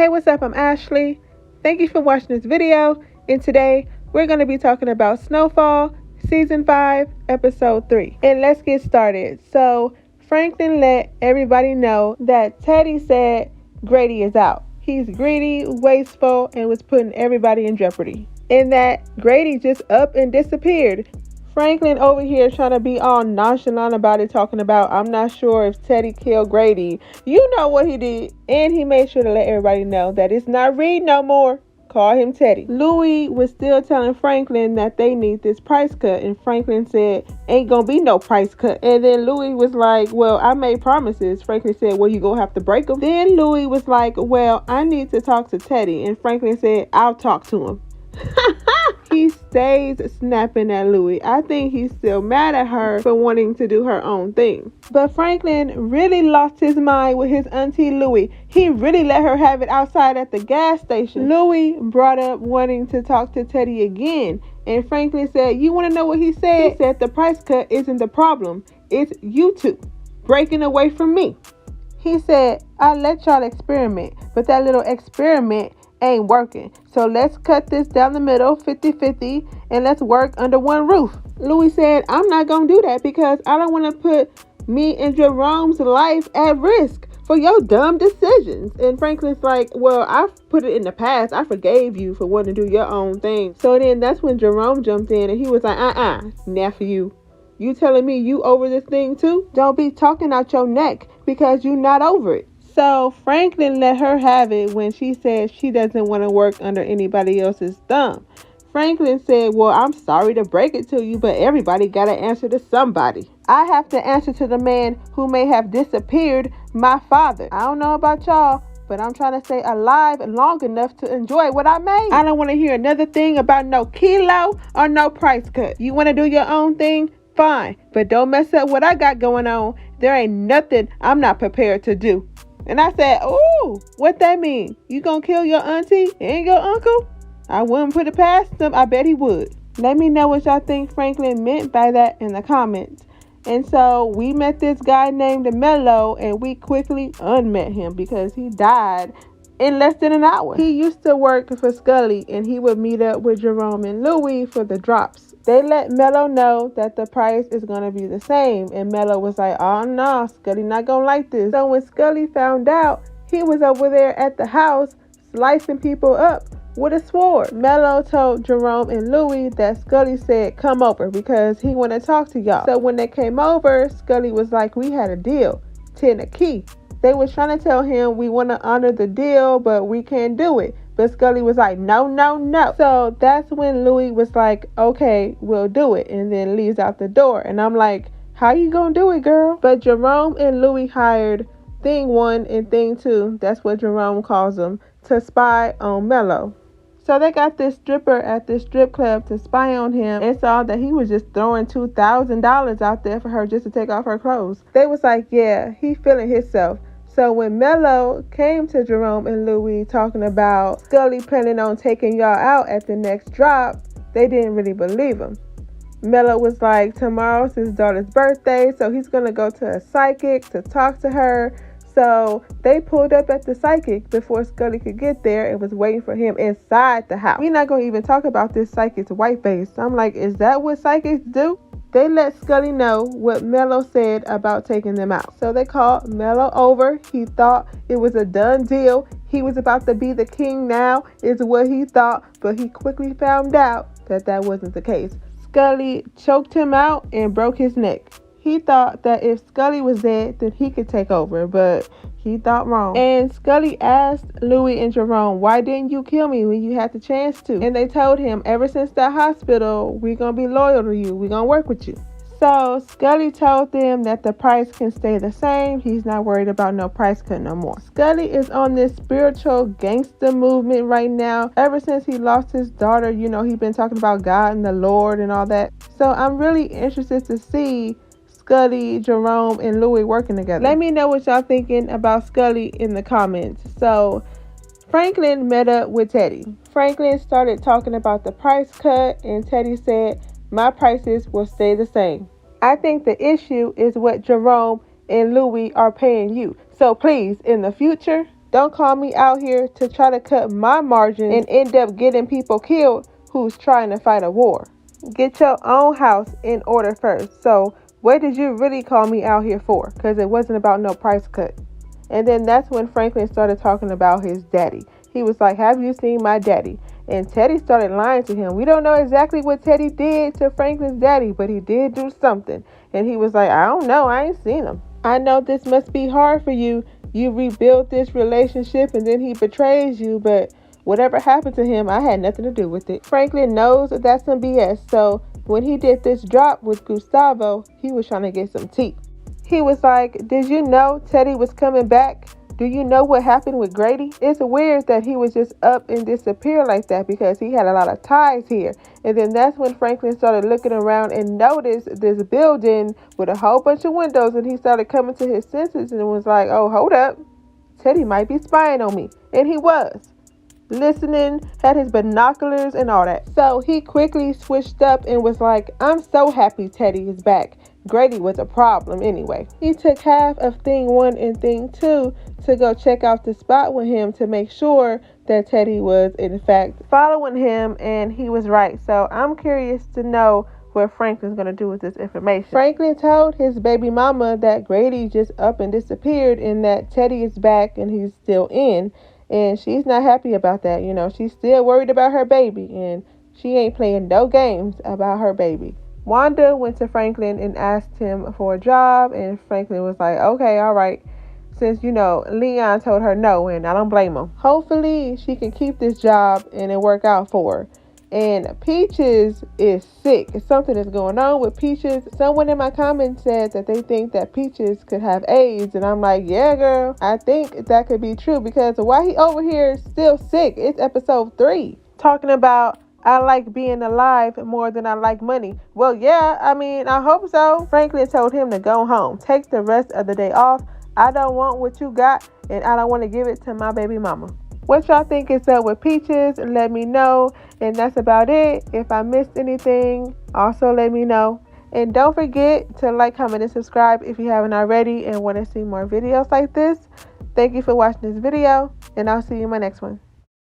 Hey, what's up? I'm Ashley. Thank you for watching this video. And today we're going to be talking about Snowfall, Season 5, Episode 3. And let's get started. So, Franklin let everybody know that Teddy said Grady is out. He's greedy, wasteful, and was putting everybody in jeopardy. And that Grady just up and disappeared. Franklin over here trying to be all nonchalant about it, talking about, I'm not sure if Teddy killed Grady. You know what he did. And he made sure to let everybody know that it's not Reed no more. Call him Teddy. Louis was still telling Franklin that they need this price cut. And Franklin said, ain't gonna be no price cut. And then Louis was like, well, I made promises. Franklin said, well, you gonna have to break them. Then Louis was like, well, I need to talk to Teddy. And Franklin said, I'll talk to him. He stays snapping at Louis. I think he's still mad at her for wanting to do her own thing. But Franklin really lost his mind with his auntie Louis. He really let her have it outside at the gas station. Louis brought up wanting to talk to Teddy again. And Franklin said, you want to know what he said? He said the price cut isn't the problem. It's you two breaking away from me. He said, I'll let y'all experiment. But that little experiment ain't working. So let's cut this down the middle, 50-50, and let's work under one roof. Louis said, I'm not going to do that because I don't want to put me and Jerome's life at risk for your dumb decisions. And Franklin's like, well, I've put it in the past. I forgave you for wanting to do your own thing. So then that's when Jerome jumped in and he was like, nephew, you telling me you over this thing too? Don't be talking out your neck because you're not over it. So Franklin let her have it when she said she doesn't want to work under anybody else's thumb. Franklin said, well, I'm sorry to break it to you, but everybody got to answer to somebody. I have to answer to the man who may have disappeared, my father. I don't know about y'all, but I'm trying to stay alive long enough to enjoy what I made. I don't want to hear another thing about no kilo or no price cut. You want to do your own thing? Fine, but don't mess up what I got going on. There ain't nothing I'm not prepared to do. And I said, ooh, what that mean? You gonna kill your auntie and your uncle? I wouldn't put it past him. I bet he would. Let me know what y'all think Franklin meant by that in the comments. And so we met this guy named Mello, and we quickly unmet him because he died in less than an hour. He used to work for Scully, and he would meet up with Jerome and Louis for the drops. They let Mello know that the price is going to be the same. And Mello was like, oh no, Scully not going to like this. So when Scully found out, he was over there at the house slicing people up with a sword. Mello told Jerome and Louis that Scully said, come over because he want to talk to y'all. So when they came over, Scully was like, we had a deal, 10 a key. They was trying to tell him we want to honor the deal, but we can't do it. But Scully was like, no, no, no. So that's when Louis was like, okay, we'll do it. And then leaves out the door. And I'm like, how you gonna do it, girl? But Jerome and Louis hired Thing 1 and Thing 2. That's what Jerome calls them, to spy on Mello. So they got this stripper at this strip club to spy on him and saw that he was just throwing $2,000 out there for her just to take off her clothes. They was like, yeah, he feeling himself. So when Mello came to Jerome and Louis talking about Scully planning on taking y'all out at the next drop, they didn't really believe him. Mello was like, tomorrow's his daughter's birthday, so he's going to go to a psychic to talk to her. So they pulled up at the psychic before Scully could get there and was waiting for him inside the house. We're not going to even talk about this psychic's white face. I'm like, is that what psychics do? They let Scully know what Mello said about taking them out. So they called Mello over. He thought it was a done deal. He was about to be the king now, is what he thought. But he quickly found out that that wasn't the case. Scully choked him out and broke his neck. He thought that if Scully was dead, then he could take over, but he thought wrong. And Scully asked Louis and Jerome, why didn't you kill me when you had the chance to? And they told him, ever since that hospital, we're going to be loyal to you. We're going to work with you. So Scully told them that the price can stay the same. He's not worried about no price cut no more. Scully is on this spiritual gangster movement right now. Ever since he lost his daughter, you know, he's been talking about God and the Lord and all that. So I'm really interested to see Scully, Jerome, and Louis working together. Let me know what y'all thinking about Scully in the comments. So Franklin met up with Teddy. Franklin started talking about the price cut, and Teddy said, my prices will stay the same. I think the issue is what Jerome and Louis are paying you. So please, in the future, Don't call me out here to try to cut my margin and end up getting people killed who's trying to fight a war. Get your own house in order first. So what did you really call me out here for? Because it wasn't about no price cut. And then that's when Franklin started talking about his daddy. He was like, have you seen my daddy? And Teddy started lying to him. We don't know exactly what Teddy did to Franklin's daddy, but he did do something. And he was like, I don't know. I ain't seen him. I know this must be hard for you. You rebuilt this relationship and then he betrays you, but whatever happened to him, I had nothing to do with it. Franklin knows that that's some BS. So when he did this drop with Gustavo, he was trying to get some tea. He was like, did you know Teddy was coming back? Do you know what happened with Grady? It's weird that he was just up and disappear like that because he had a lot of ties here. And then that's when Franklin started looking around and noticed this building with a whole bunch of windows, and he started coming to his senses and was like, oh, hold up. Teddy might be spying on me. And he was. Listening, had his binoculars and all that. So he quickly switched up and was like, I'm so happy Teddy is back. Grady was a problem anyway. He took half of thing 1 and thing 2 to go check out the spot with him to make sure that Teddy was in fact following him, and he was right. So I'm curious to know what Franklin's going to do with this information. Franklin told his baby mama that Grady just up and disappeared and that Teddy is back and he's still in. And she's not happy about that. You know, she's still worried about her baby and she ain't playing no games about her baby. Wanda went to Franklin and asked him for a job, and Franklin was like, okay, all right. Since, you know, Leon told her no, and I don't blame him. Hopefully she can keep this job and it work out for her. And Peaches is sick. Something is going on with Peaches. Someone in my comments said that they think that Peaches could have AIDS. And I'm like, yeah, girl, I think that could be true because why he over here still sick? It's episode 3. Talking about, I like being alive more than I like money. Well, yeah, I mean, I hope so. Franklin told him to go home. Take the rest of the day off. I don't want what you got, and I don't want to give it to my baby mama. What y'all think is up with Peaches? Let me know. And that's about it. If I missed anything, also let me know. And don't forget to like, comment, and subscribe if you haven't already and want to see more videos like this. Thank you for watching this video, and I'll see you in my next one.